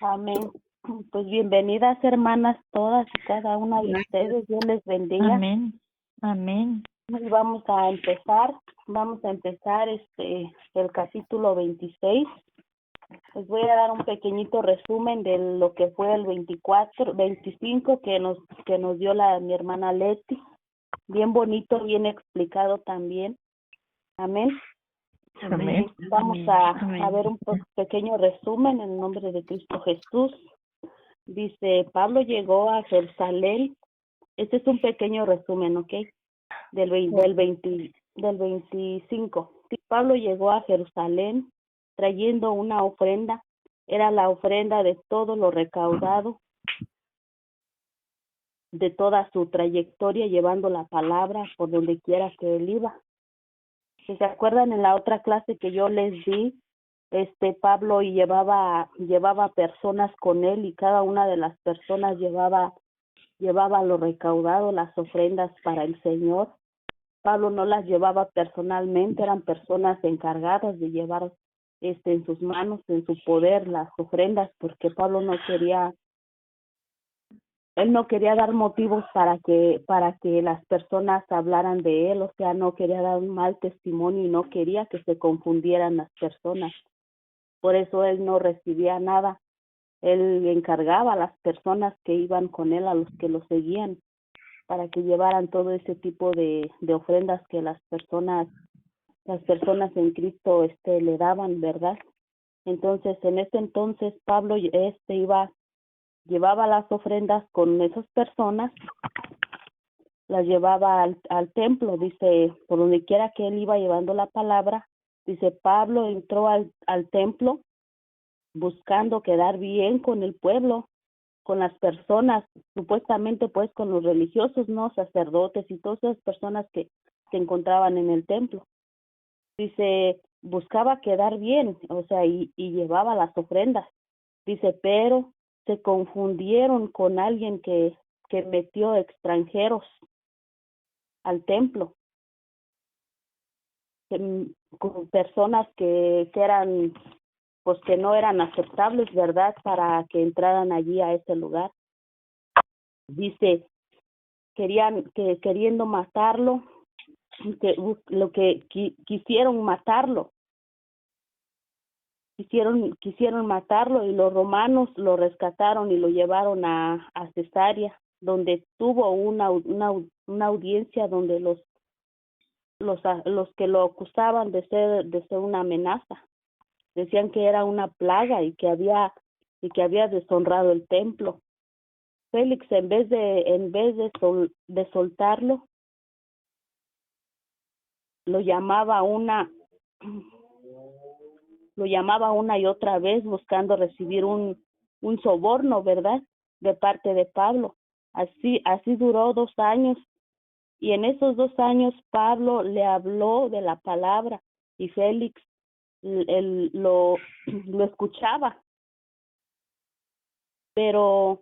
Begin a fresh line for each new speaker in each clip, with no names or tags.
Amén. Pues bienvenidas, hermanas, todas y cada una de ustedes. Dios les bendiga.
Amén. Amén.
Y vamos a empezar el capítulo 26. Les voy a dar un pequeñito resumen de lo que fue el 25 que nos dio mi hermana Leti. Bien bonito, bien explicado también. Amén.
Amén.
Vamos a ver un pequeño resumen en el nombre de Cristo Jesús. Dice, Pablo llegó a Jerusalén. Este es un pequeño resumen, ¿ok? Del 25. Sí, Pablo llegó a Jerusalén trayendo una ofrenda. Era la ofrenda de todo lo recaudado, de toda su trayectoria, llevando la palabra por donde quiera que él iba. Si se acuerdan, en la otra clase que yo les di, Pablo llevaba personas con él, y cada una de las personas llevaba lo recaudado, las ofrendas para el Señor. Pablo no las llevaba personalmente, eran personas encargadas de llevar en sus manos, en su poder, las ofrendas, porque Pablo no quería dar motivos para que las personas hablaran de él, o sea, no quería dar un mal testimonio y no quería que se confundieran las personas. Por eso él no recibía nada. Él encargaba a las personas que iban con él, a los que lo seguían, para que llevaran todo ese tipo de ofrendas que las personas en Cristo le daban, ¿verdad? Entonces, en ese entonces Pablo llevaba las ofrendas con esas personas, las llevaba al templo. Dice, por donde quiera que él iba llevando la palabra, dice, Pablo entró al templo buscando quedar bien con el pueblo, con las personas, supuestamente pues con los religiosos, no sacerdotes y todas esas personas que se encontraban en el templo. Dice, buscaba quedar bien, o sea, y llevaba las ofrendas. Dice, pero se confundieron con alguien que metió extranjeros al templo, con personas que eran, pues que no eran aceptables, ¿verdad?, para que entraran allí a ese lugar. Dice, queriendo matarlo, quisieron matarlo. Quisieron matarlo, y los romanos lo rescataron y lo llevaron a Cesarea, donde tuvo una audiencia donde los que lo acusaban de ser una amenaza, decían que era una plaga y que había deshonrado el templo. Félix, en vez de soltarlo, lo llamaba una y otra vez, buscando recibir un soborno, ¿verdad?, de parte de Pablo. Así duró 2 años, y en esos 2 años Pablo le habló de la palabra, y Félix lo escuchaba, pero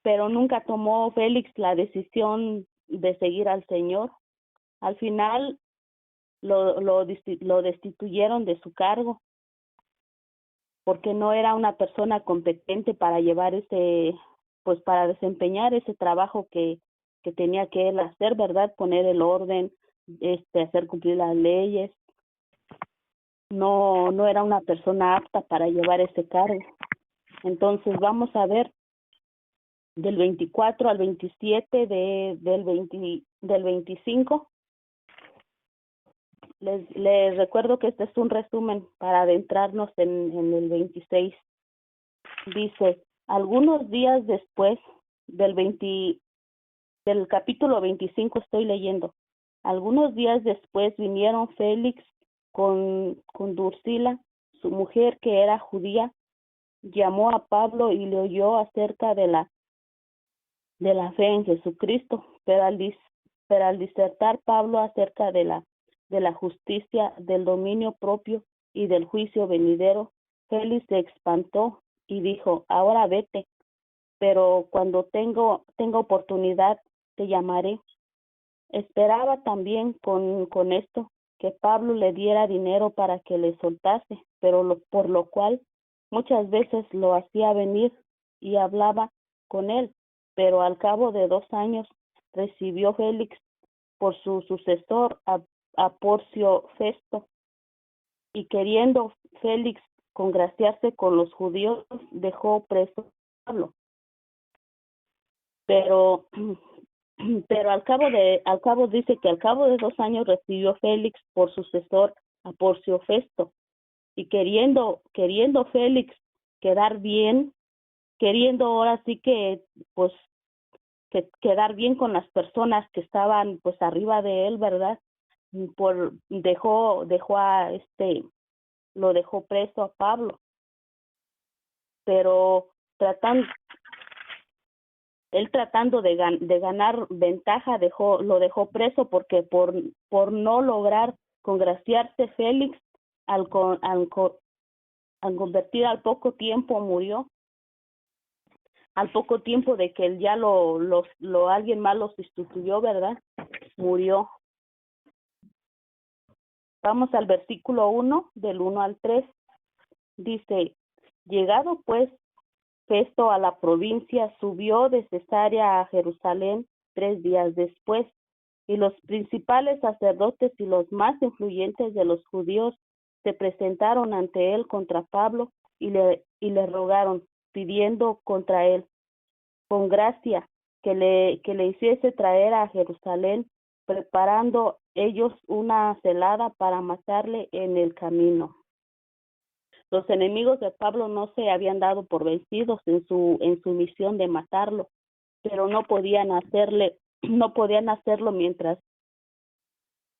nunca tomó Félix la decisión de seguir al Señor. Al final lo destituyeron de su cargo, porque no era una persona competente para llevar para desempeñar ese trabajo que tenía que él hacer, ¿verdad? Poner el orden, hacer cumplir las leyes. No era una persona apta para llevar ese cargo. Entonces vamos a ver del 24 al 27 del 25. Les recuerdo que este es un resumen para adentrarnos en el 26. Dice, algunos días después del capítulo 25 estoy leyendo. Algunos días después vinieron Félix con Drusila, su mujer, que era judía. Llamó a Pablo y le oyó acerca de la fe en Jesucristo, pero al disertar Pablo acerca de la justicia, del dominio propio y del juicio venidero, Félix se espantó y dijo, ahora vete, pero cuando tengo oportunidad te llamaré. Esperaba también con esto que Pablo le diera dinero para que le soltase, pero por lo cual Muchas veces lo hacía venir y hablaba con él, pero al cabo de 2 años recibió Félix por su sucesor a Porcio Festo, y queriendo Félix congraciarse con los judíos, dejó preso a Pablo. Pero pero dice que al cabo de 2 años recibió Félix por sucesor a Porcio Festo, y queriendo Félix quedar bien, queriendo ahora sí que pues que quedar bien con las personas que estaban pues arriba de él, ¿verdad? Dejó a lo dejó preso a Pablo, pero tratando de ganar ventaja, lo dejó preso, porque por no lograr congraciarse Félix, al convertir, al poco tiempo murió. Al poco tiempo de que él ya alguien más lo sustituyó, ¿verdad? Murió. Vamos al versículo 1, del 1 al 3. Dice: llegado pues Festo a la provincia, subió de Cesarea a Jerusalén 3 días después, y los principales sacerdotes y los más influyentes de los judíos se presentaron ante él contra Pablo y le rogaron, pidiendo contra él con gracia que le hiciese traer a Jerusalén, preparando ellos una celada para matarle en el camino. Los enemigos de Pablo no se habían dado por vencidos en su misión de matarlo, pero no podían hacerlo mientras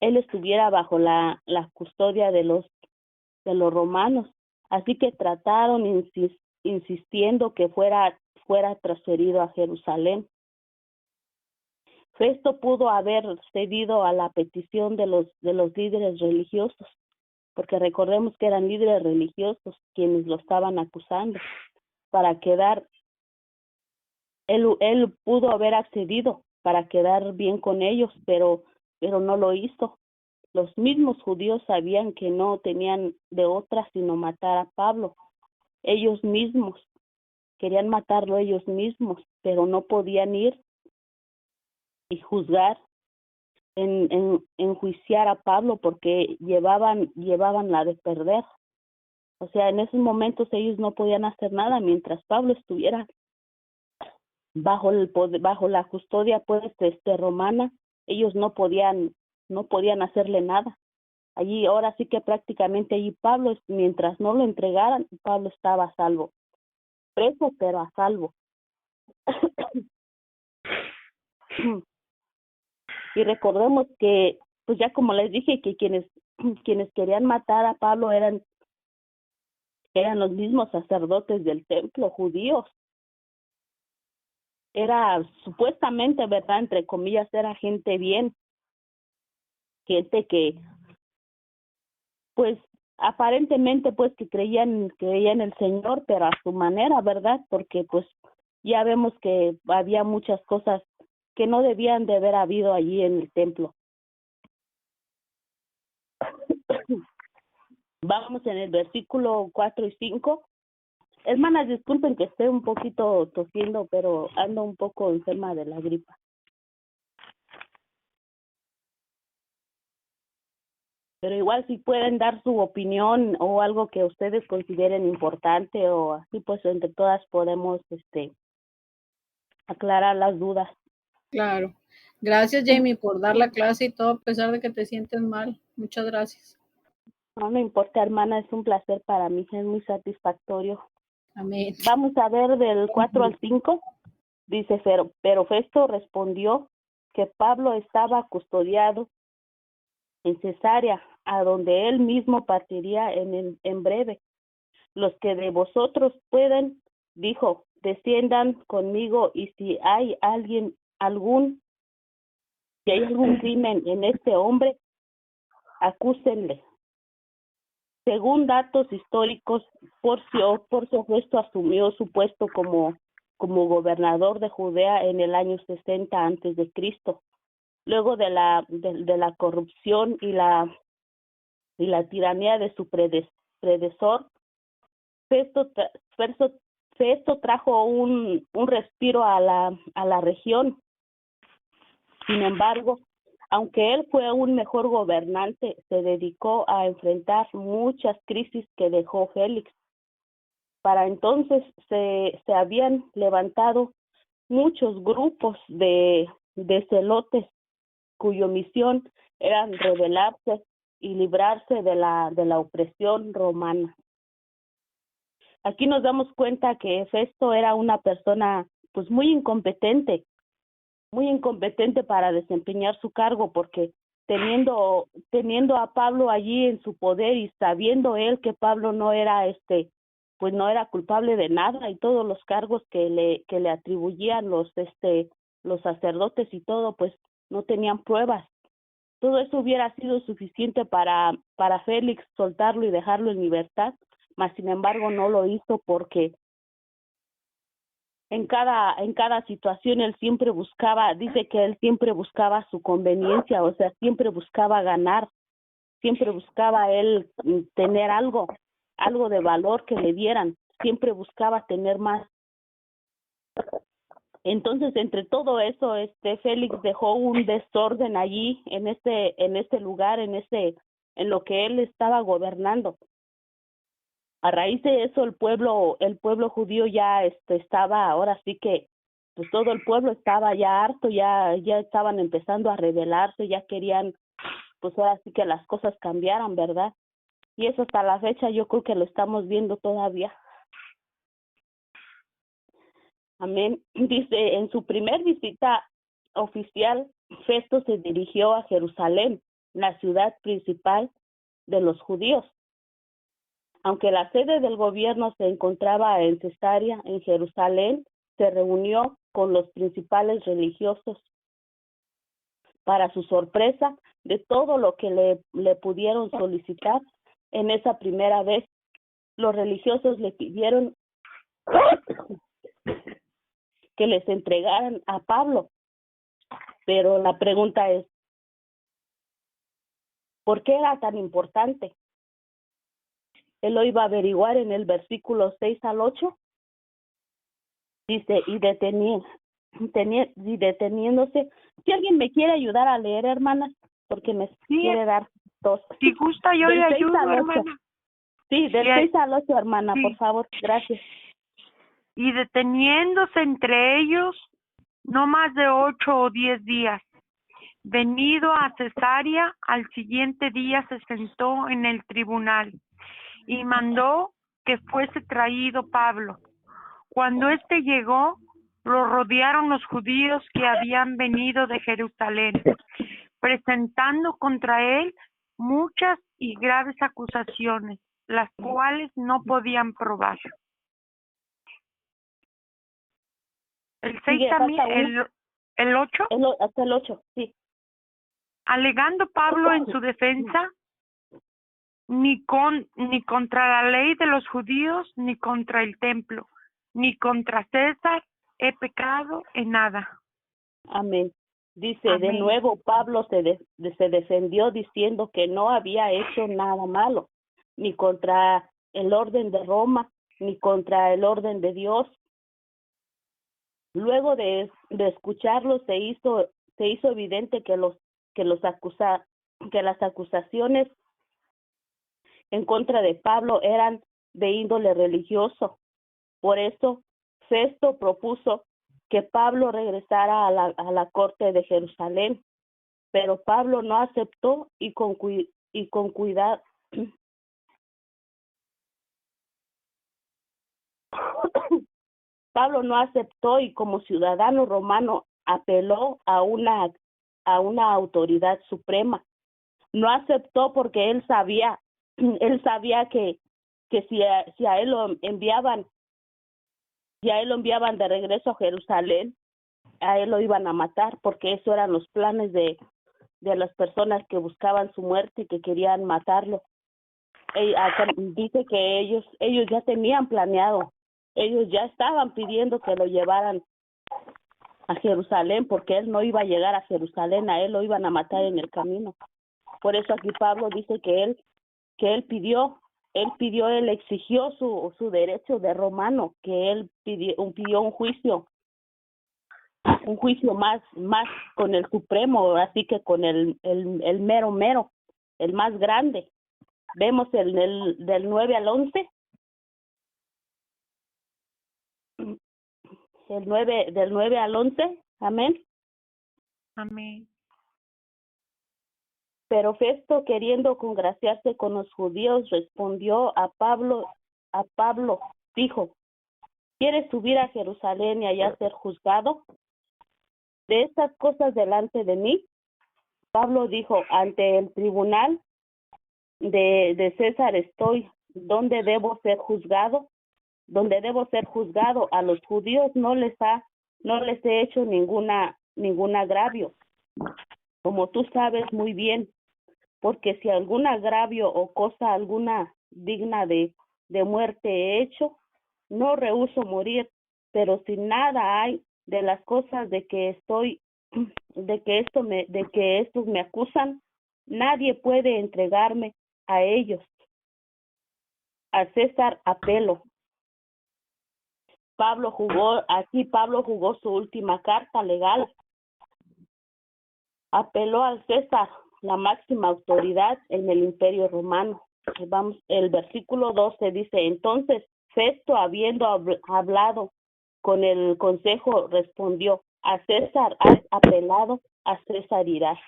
él estuviera bajo la custodia de los romanos. Así que trataron insistiendo que fuera transferido a Jerusalén. Festo pudo haber cedido a la petición de los líderes religiosos, porque recordemos que eran líderes religiosos quienes lo estaban acusando, para quedar, él pudo haber accedido para quedar bien con ellos, pero no lo hizo. Los mismos judíos sabían que no tenían de otra sino matar a Pablo. Ellos mismos querían matarlo ellos mismos, pero no podían ir y juzgar, enjuiciar a Pablo, porque llevaban la de perder. O sea, en esos momentos ellos no podían hacer nada mientras Pablo estuviera bajo la custodia pues romana. Ellos no podían hacerle nada. Allí ahora sí que prácticamente allí Pablo, mientras no lo entregaran, Pablo estaba a salvo, preso pero a salvo. Y recordemos que, pues ya como les dije, que quienes querían matar a Pablo eran los mismos sacerdotes del templo judíos. Era supuestamente, ¿verdad?, entre comillas, era gente bien, gente que pues aparentemente pues que creían en el Señor, pero a su manera, ¿verdad? Porque pues ya vemos que había muchas cosas que no debían de haber habido allí en el templo. Vamos en el versículo 4 y 5. Hermanas, disculpen que esté un poquito tosiendo, pero ando un poco enferma de la gripa. Pero igual si pueden dar su opinión o algo que ustedes consideren importante, o así, pues entre todas podemos aclarar las dudas.
Claro. Gracias, Jamie, por dar la clase y todo, a pesar de que te sientes mal. Muchas gracias.
No importa, hermana, es un placer para mí, es muy satisfactorio.
Amén.
Vamos a ver del 4 al 5. Dice: pero Festo respondió que Pablo estaba custodiado en Cesarea, a donde él mismo partiría en breve. Los que de vosotros pueden, dijo, desciendan conmigo, y si hay algún crimen en este hombre, acúsenle. Según datos históricos, Porcio Festo asumió su puesto como gobernador de Judea en el año 60 antes de Cristo. Luego de la corrupción y la tiranía de su predecesor, Festo trajo un respiro a la región. Sin embargo, aunque él fue un mejor gobernante, se dedicó a enfrentar muchas crisis que dejó Félix. Para entonces se habían levantado muchos grupos de celotes cuya misión era rebelarse y librarse de la opresión romana. Aquí nos damos cuenta que Festo era una persona pues muy incompetente para desempeñar su cargo, porque teniendo a Pablo allí en su poder y sabiendo él que Pablo no era pues no era culpable de nada, y todos los cargos que le atribuían los sacerdotes y todo, pues no tenían pruebas. Todo eso hubiera sido suficiente para Félix soltarlo y dejarlo en libertad, mas sin embargo no lo hizo, porque en cada situación él siempre buscaba, dice que él siempre buscaba su conveniencia, o sea, siempre buscaba ganar, siempre buscaba él tener algo de valor que le dieran, siempre buscaba tener más. Entonces, entre todo eso, Félix dejó un desorden allí en este lugar, en lo que él estaba gobernando. A raíz de eso, el pueblo judío ya estaba, ahora sí que pues todo el pueblo estaba ya harto, ya estaban empezando a rebelarse, ya querían pues ahora sí que las cosas cambiaran, ¿verdad? Y eso hasta la fecha yo creo que lo estamos viendo todavía. Amén. Dice, en su primer visita oficial, Festo se dirigió a Jerusalén, la ciudad principal de los judíos. Aunque la sede del gobierno se encontraba en Cesarea, en Jerusalén, se reunió con los principales religiosos. Para su sorpresa, de todo lo que le pudieron solicitar en esa primera vez, los religiosos le pidieron que les entregaran a Pablo. Pero la pregunta es, ¿por qué era tan importante? Él lo iba a averiguar en el versículo 6 al 8. Dice, y deteniéndose. Si alguien me quiere ayudar a leer, hermana, porque me quiere dar dos.
Si gusta, yo
Del
le
6
ayudo,
al 8.
hermana.
Sí, del 6 al 8, hermana,
Sí.
por favor, gracias.
Y deteniéndose entre ellos no más de 8 o 10 días. Venido a Cesarea, al siguiente día se sentó en el tribunal y mandó que fuese traído Pablo. Cuando éste llegó, lo rodearon los judíos que habían venido de Jerusalén, presentando contra él muchas y graves acusaciones, las cuales no podían probar. El 6 también, el 8.
Hasta el 8, sí.
Alegando Pablo en su defensa, ni contra la ley de los judíos, ni contra el templo, ni contra César he pecado en nada.
Amén. Dice,
Amén.
De nuevo Pablo se defendió diciendo que no había hecho nada malo, ni contra el orden de Roma, ni contra el orden de Dios. Luego de escucharlo se hizo evidente que las acusaciones en contra de Pablo eran de índole religioso. Por eso Festo propuso que Pablo regresara a la corte de Jerusalén, pero Pablo no aceptó y con cuidado Pablo no aceptó y como ciudadano romano apeló a una autoridad suprema. No aceptó porque él sabía que si a él lo enviaban de regreso a Jerusalén, a él lo iban a matar, porque eso eran los planes de las personas que buscaban su muerte, que querían matarlo. Dice que ellos ya tenían planeado, ellos ya estaban pidiendo que lo llevaran a Jerusalén, porque él no iba a llegar a Jerusalén, a él lo iban a matar en el camino. Por eso aquí Pablo dice que él pidió él exigió su derecho de romano, que él pidió un juicio más con el Supremo, así que con el mero, el más grande. Vemos del 9 al 11, del 9 al 11, amén.
Amén.
Pero Festo, queriendo congraciarse con los judíos, respondió a Pablo, dijo: ¿quieres subir a Jerusalén y allá ser juzgado de estas cosas delante de mí? Pablo dijo: ante el tribunal de César estoy. ¿Dónde debo ser juzgado? Donde debo ser juzgado. A los judíos no les he hecho ningún agravio, como tú sabes muy bien, porque si algún agravio o cosa alguna digna de muerte he hecho, no rehúso morir. Pero si nada hay de las cosas de que estos me acusan, nadie puede entregarme a ellos. A César apelo. Pablo jugó su última carta legal. Apeló al César, la máxima autoridad en el Imperio Romano. Vamos, el versículo 12 dice: entonces Festo, habiendo hablado con el consejo, respondió: a César has apelado, a César irás.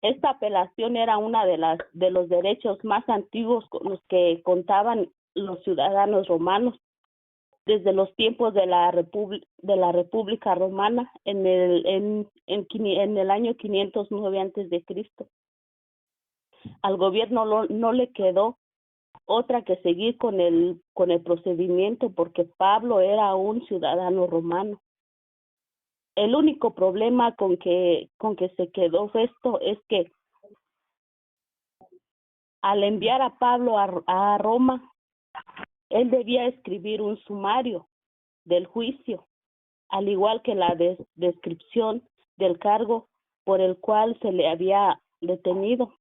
Esta apelación era una de los derechos más antiguos con los que contaban los ciudadanos romanos desde los tiempos de la República Romana en el año 509 antes de Cristo. Al gobierno no le quedó otra que seguir con el procedimiento, porque Pablo era un ciudadano romano. El único problema con que se quedó Festo es que al enviar a Pablo a Roma, él debía escribir un sumario del juicio, al igual que la descripción del cargo por el cual se le había detenido.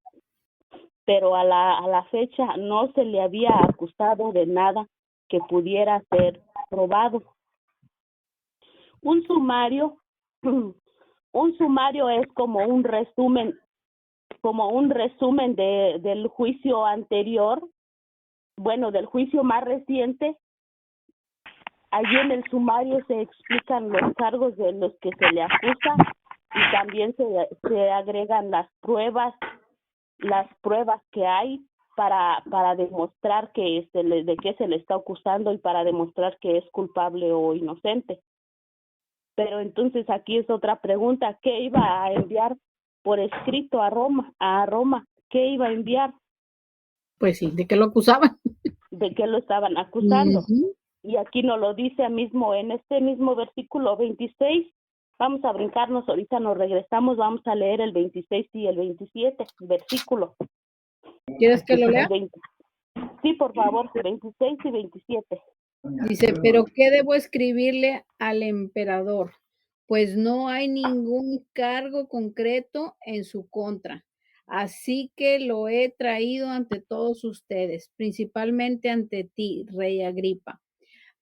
Pero a la fecha no se le había acusado de nada que pudiera ser probado. Un sumario es como un resumen del juicio anterior, del juicio más reciente. Allí en el sumario se explican los cargos de los que se le acusa y también se agregan las pruebas que hay para demostrar de qué se le está acusando y para demostrar que es culpable o inocente. Pero entonces aquí es otra pregunta: ¿qué iba a enviar por escrito a Roma? ¿Qué iba a enviar?
Pues sí, ¿de qué lo acusaban?
¿De qué lo estaban acusando?
Uh-huh.
Y aquí nos lo dice mismo en este mismo versículo 26. Vamos a brincarnos, ahorita nos regresamos, vamos a leer el 26 y el 27 versículo.
¿Quieres que lo lea?
Sí, por favor, 26 y 27.
Dice: pero ¿qué debo escribirle al emperador? Pues no hay ningún cargo concreto en su contra. Así que lo he traído ante todos ustedes, principalmente ante ti, Rey Agripa.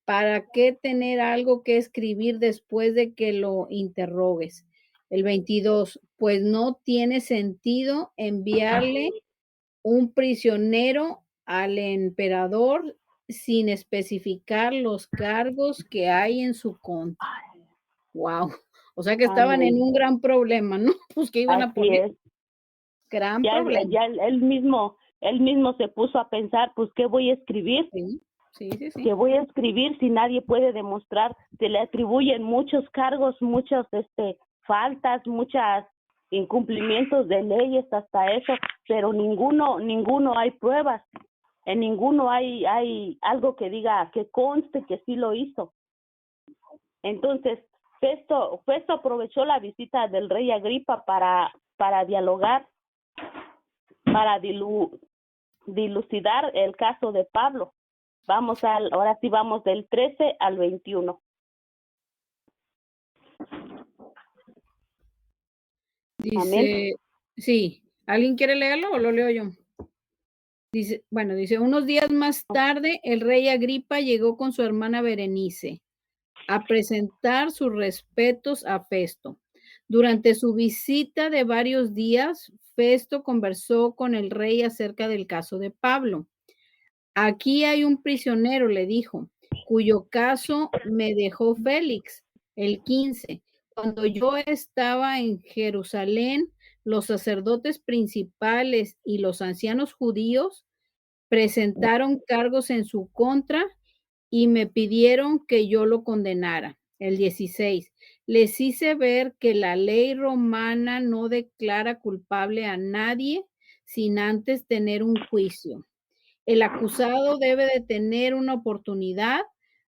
¿Para qué tener algo que escribir después de que lo interrogues? El 22, pues no tiene sentido enviarle un prisionero al emperador sin especificar los cargos que hay en su contra. Wow. O sea que estaban en un gran problema, ¿no? Pues que iban a poner.
Así es.
Gran problema.
Ya él mismo se puso a pensar, pues, ¿qué voy a escribir?
Sí.
¿Qué voy a escribir si nadie puede demostrar? Se le atribuyen muchos cargos, muchas faltas, muchos incumplimientos de leyes, hasta eso, pero ninguno hay pruebas. En ninguno hay algo que diga, que conste que sí lo hizo. Entonces, Festo aprovechó la visita del rey Agripa para dialogar, para dilucidar el caso de Pablo. Ahora sí vamos del 13 al 21.
Dice,
Amén.
sí, ¿alguien quiere leerlo o lo leo yo? Dice, unos días más tarde, el rey Agripa llegó con su hermana Berenice a presentar sus respetos a Festo. Durante su visita de varios días, Festo conversó con el rey acerca del caso de Pablo. Aquí hay un prisionero, le dijo, cuyo caso me dejó Félix el 15. Cuando yo estaba en Jerusalén, los sacerdotes principales y los ancianos judíos presentaron cargos en su contra y me pidieron que yo lo condenara. El 16. Les hice ver que la ley romana no declara culpable a nadie sin antes tener un juicio. El acusado debe de tener una oportunidad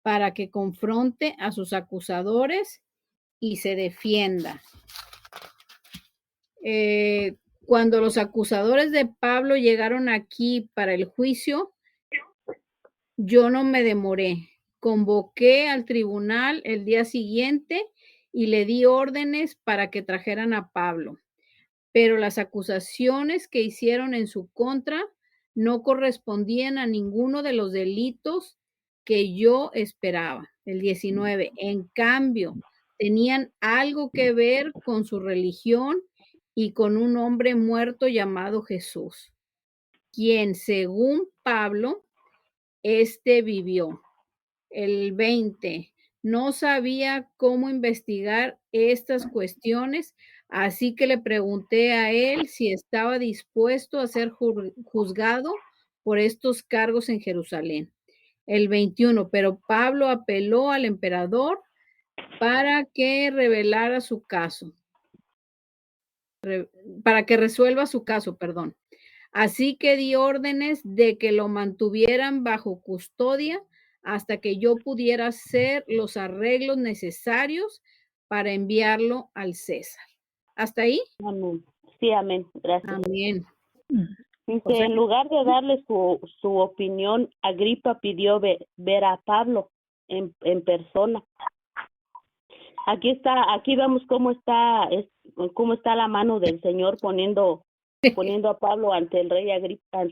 para que confronte a sus acusadores y se defienda. Cuando los acusadores de Pablo llegaron aquí para el juicio, yo no me demoré. Convoqué al tribunal el día siguiente y le di órdenes para que trajeran a Pablo. Pero las acusaciones que hicieron en su contra no correspondían a ninguno de los delitos que yo esperaba. El 19. En cambio, tenían algo que ver con su religión y con un hombre muerto llamado Jesús, quien, según Pablo, vivió. El 20. No sabía cómo investigar estas cuestiones, así que le pregunté a él si estaba dispuesto a ser juzgado por estos cargos en Jerusalén. El 21. Pero Pablo apeló al emperador para que revelara su caso. Para que resuelva su caso, perdón. Así que di órdenes de que lo mantuvieran bajo custodia hasta que yo pudiera hacer los arreglos necesarios para enviarlo al César. ¿Hasta ahí?
Amén. Sí, amén. Gracias.
Amén.
Dice,
O sea,
en lugar de darle su opinión, Agripa pidió ver a Pablo en persona. Aquí vemos cómo está la mano del Señor poniendo a Pablo ante el rey Agripa,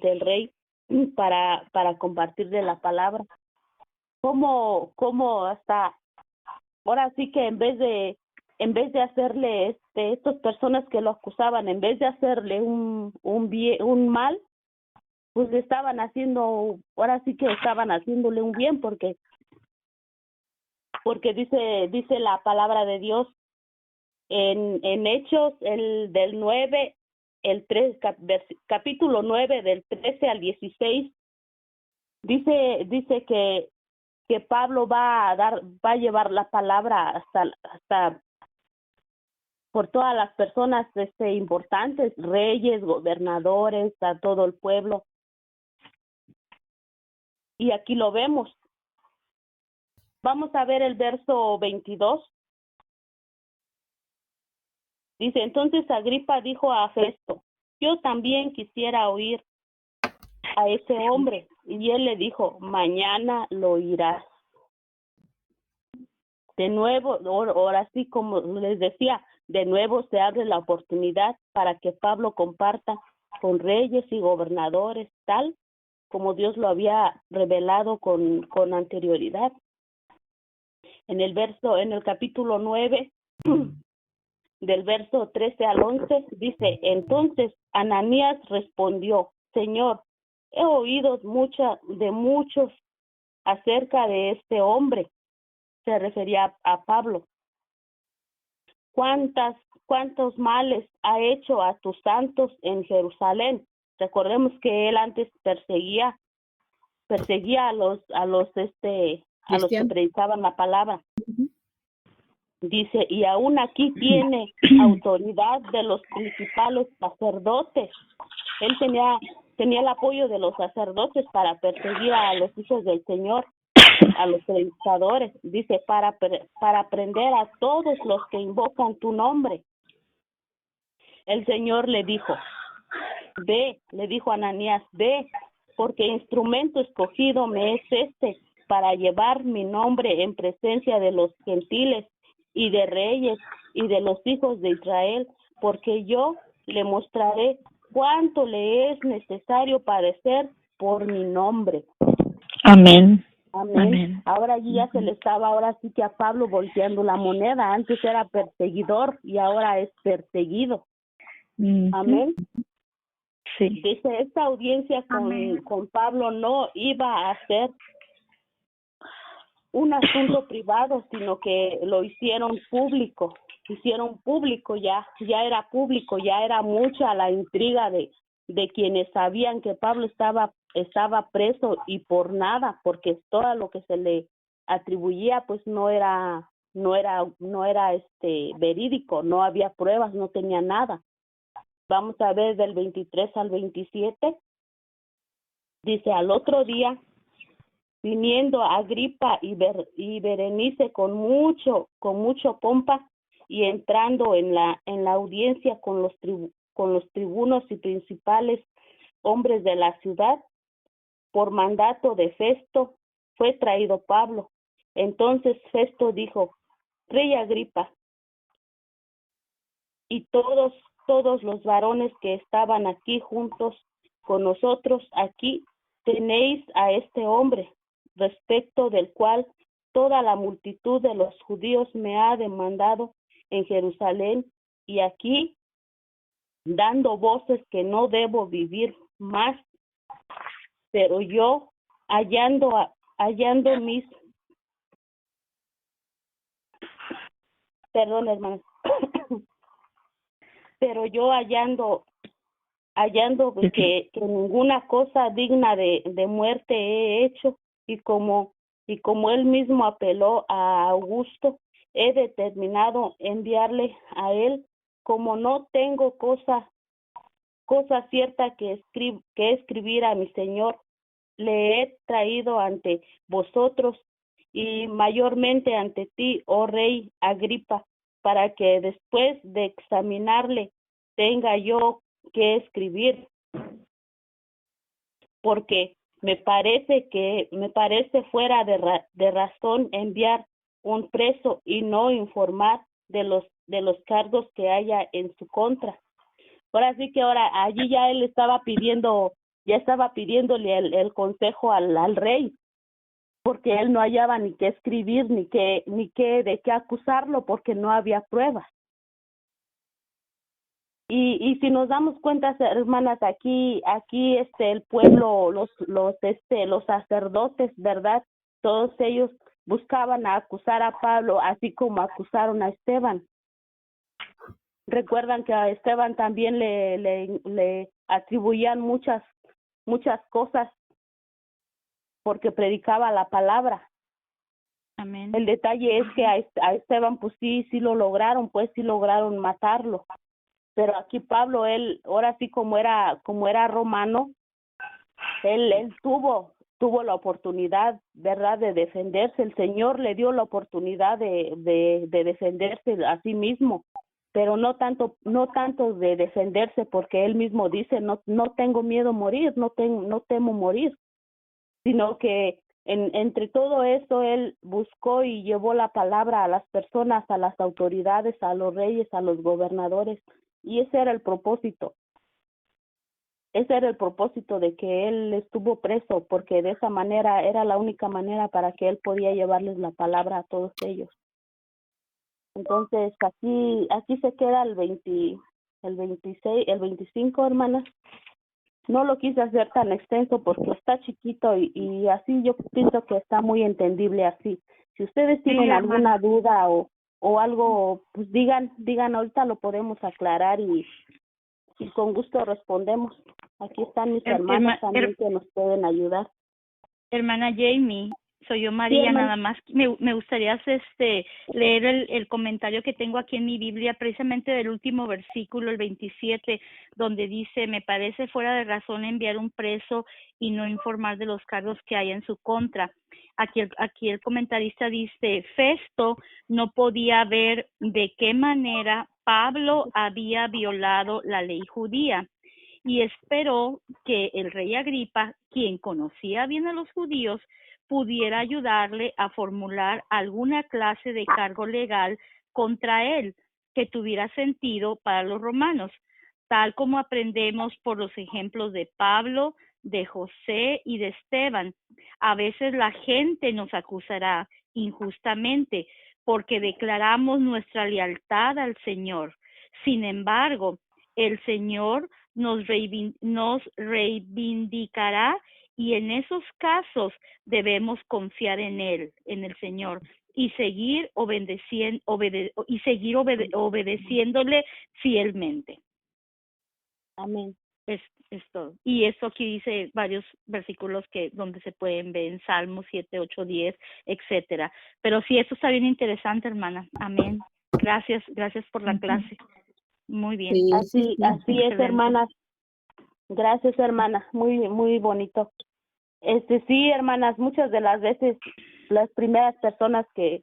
para compartirle la palabra. Cómo hasta ahora sí que en vez de hacerle estas personas que lo acusaban, en vez de hacerle un mal, pues estaban haciéndole un bien, porque dice la palabra de Dios en Hechos del 9, capítulo 9 del 13 al 16, dice que Pablo va a llevar la palabra hasta por todas las personas importantes, reyes, gobernadores, a todo el pueblo. Y aquí lo vemos. Vamos a ver el verso 22. Dice, entonces Agripa dijo a Festo, yo también quisiera oír a ese hombre. Y él le dijo, mañana lo oirás. De nuevo, ahora sí, como les decía, de nuevo se abre la oportunidad para que Pablo comparta con reyes y gobernadores, tal como Dios lo había revelado con anterioridad. En el capítulo 9, del verso 13 al 11, dice, entonces Ananías respondió, Señor, he oído de muchos acerca de este hombre. Se refería a Pablo. ¿Cuántos males ha hecho a tus santos en Jerusalén? Recordemos que él antes perseguía a los que predicaban la palabra. Dice, y aún aquí tiene autoridad de los principales sacerdotes. Él tenía el apoyo de los sacerdotes para perseguir a los hijos del Señor, a los predicadores. Dice, para prender a todos los que invocan tu nombre. El Señor le dijo, le dijo a Ananías, ve, porque instrumento escogido me es para llevar mi nombre en presencia de los gentiles y de reyes y de los hijos de Israel, porque yo le mostraré cuánto le es necesario padecer por mi nombre.
Amén.
Amén.
Amén.
Ahora allí ya se le estaba, ahora sí que a Pablo volteando la moneda. Antes era perseguidor y ahora es perseguido. Amén.
Sí.
Dice, esta audiencia con Pablo no iba a ser un asunto privado, sino que lo hicieron público. Ya era público, ya era mucha la intriga de quienes sabían que Pablo estaba preso y por nada, porque todo lo que se le atribuía pues no era verídico, no había pruebas, no tenía nada. Vamos a ver del 23 al 27. Dice, al otro día, viniendo Agripa y Berenice con mucho pompa y entrando en la audiencia con los tribunos y principales hombres de la ciudad, por mandato de Festo, fue traído Pablo. Entonces Festo dijo, Rey Agripa, y todos los varones que estaban aquí juntos con nosotros, aquí tenéis a este hombre, respecto del cual toda la multitud de los judíos me ha demandado en Jerusalén, y aquí dando voces que no debo vivir más, pero yo hallando mis, perdón hermanos, pero yo hallando que ninguna cosa digna de muerte he hecho, y como él mismo apeló a Augusto, he determinado enviarle a él, como no tengo cosa cierta que escribir a mi señor, le he traído ante vosotros y mayormente ante ti, oh rey Agripa, para que después de examinarle tenga yo que escribir, porque me parece fuera de razón enviar un preso y no informar de los cargos que haya en su contra. Ahora sí que allí ya él estaba pidiéndole el consejo al rey, porque él no hallaba ni qué escribir, ni de qué acusarlo, porque no había pruebas. Y si nos damos cuenta, hermanas, aquí el pueblo, los sacerdotes, ¿verdad? Todos ellos buscaban acusar a Pablo, así como acusaron a Esteban. Recuerdan que a Esteban también le atribuían muchas cosas porque predicaba la palabra.
Amén.
El detalle es que a Esteban pues sí lograron matarlo. Pero aquí Pablo, él, ahora sí como era romano, él tuvo la oportunidad, ¿verdad?, de defenderse. El Señor le dio la oportunidad de defenderse a sí mismo, pero no tanto de defenderse, porque él mismo dice, no tengo miedo a morir, no temo morir, sino que entre todo eso él buscó y llevó la palabra a las personas, a las autoridades, a los reyes, a los gobernadores. Y ese era el propósito de que él estuvo preso, porque de esa manera era la única manera para que él podía llevarles la palabra a todos ellos. Entonces aquí se queda el 26, el 25, hermanas. No lo quise hacer tan extenso porque está chiquito y así yo pienso que está muy entendible así. Si ustedes tienen alguna duda o algo, pues digan, ahorita lo podemos aclarar y con gusto respondemos. Aquí están mis hermanas también que nos pueden ayudar.
Hermana Jamie, soy yo María,
sí,
nada más me gustaría leer el comentario que tengo aquí en mi Biblia, precisamente del último versículo, el 27, donde dice, me parece fuera de razón enviar un preso y no informar de los cargos que hay en su contra. Aquí el comentarista dice, Festo no podía ver de qué manera Pablo había violado la ley judía y esperó que el rey Agripa, quien conocía bien a los judíos, pudiera ayudarle a formular alguna clase de cargo legal contra él que tuviera sentido para los romanos. tal como aprendemos por los ejemplos de Pablo, de José y de Esteban. A veces la gente nos acusará injustamente porque declaramos nuestra lealtad al Señor. Sin embargo, el Señor nos reivindicará y en esos casos debemos confiar en Él, en el Señor, y seguir obedeciéndole fielmente.
Amén.
Es todo. Y esto aquí dice varios versículos donde se pueden ver en Salmos 7, 8, 10, etcétera. Pero sí, esto está bien interesante, hermana. Amén. Gracias por la clase. Muy bien.
Sí,
Así es,
Excelente.
hermana. Gracias, hermana. Muy bonito. Sí, hermanas, muchas de las veces las primeras personas que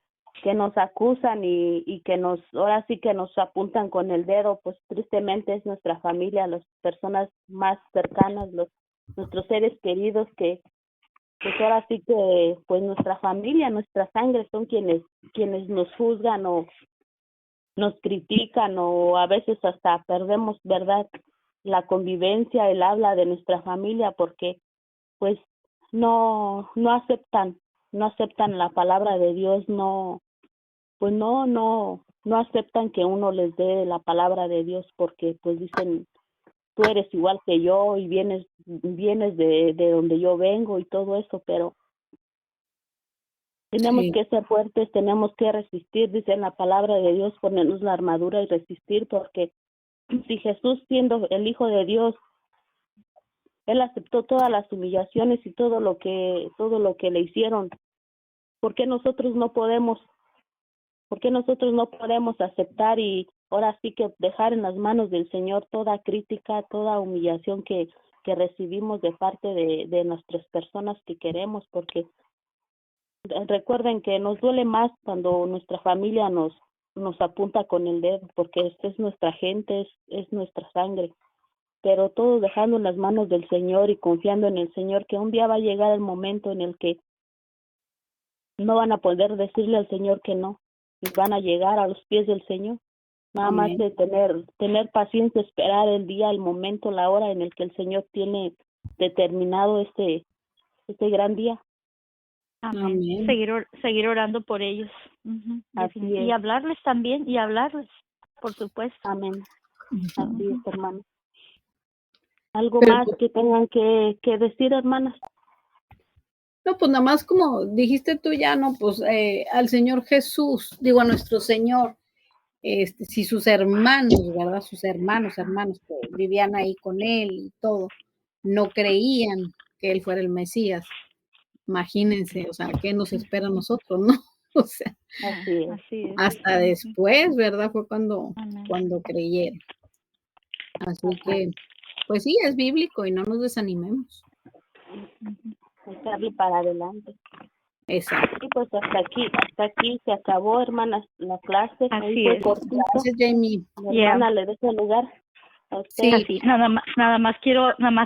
nos acusan y que ahora sí que nos apuntan con el dedo, pues tristemente es nuestra familia, las personas más cercanas, nuestros seres queridos que pues ahora sí que pues nuestra familia, nuestra sangre son quienes nos juzgan o nos critican o a veces hasta perdemos, ¿verdad?, la convivencia, el habla de nuestra familia porque pues no aceptan la palabra de Dios, no aceptan que uno les dé la palabra de Dios porque pues dicen tú eres igual que yo y vienes de donde yo vengo y todo eso, pero tenemos que ser fuertes, tenemos que resistir, dice en la palabra de Dios, ponernos la armadura y resistir, porque si Jesús, siendo el Hijo de Dios, Él aceptó todas las humillaciones y todo lo que le hicieron, ¿por qué nosotros no podemos aceptar y ahora sí que dejar en las manos del Señor toda crítica, toda humillación que recibimos de parte de nuestras personas que queremos? Porque recuerden que nos duele más cuando nuestra familia nos apunta con el dedo, porque esta es nuestra gente, es nuestra sangre, pero todo dejando en las manos del Señor y confiando en el Señor, que un día va a llegar el momento en el que no van a poder decirle al Señor que no, y van a llegar a los pies del Señor. Nada más de tener paciencia, esperar el día, el momento, la hora en el que el Señor tiene determinado este gran día.
Amén. Seguir orando por ellos. Y hablarles también, por supuesto.
Amén. Así es, hermano. ¿Algo más que tengan que decir, hermanas?
No, pues nada más como dijiste tú ya, no, pues al Señor Jesús, digo a nuestro Señor, si sus hermanos, ¿verdad? Sus hermanos que vivían ahí con Él y todo, no creían que Él fuera el Mesías. Imagínense, o sea, ¿qué nos espera a nosotros, no? O sea,
así es.
Hasta después, ¿verdad? Fue cuando creyeron. Así que, pues sí, es bíblico y no nos desanimemos.
Echarle para adelante.
Exacto.
Y pues hasta aquí se acabó, hermanas, la clase.
Así es.
Gracias, Jamie.
Hermana, le dejo el lugar a usted.
Sí, nada más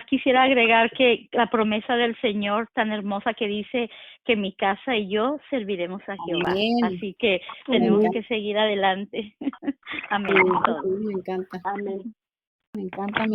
quisiera agregar que la promesa del Señor tan hermosa que dice que mi casa y yo serviremos a Jehová.
Amén.
Así que tenemos que seguir adelante. Amén.
Sí, me encanta.
Amén.
Me encanta.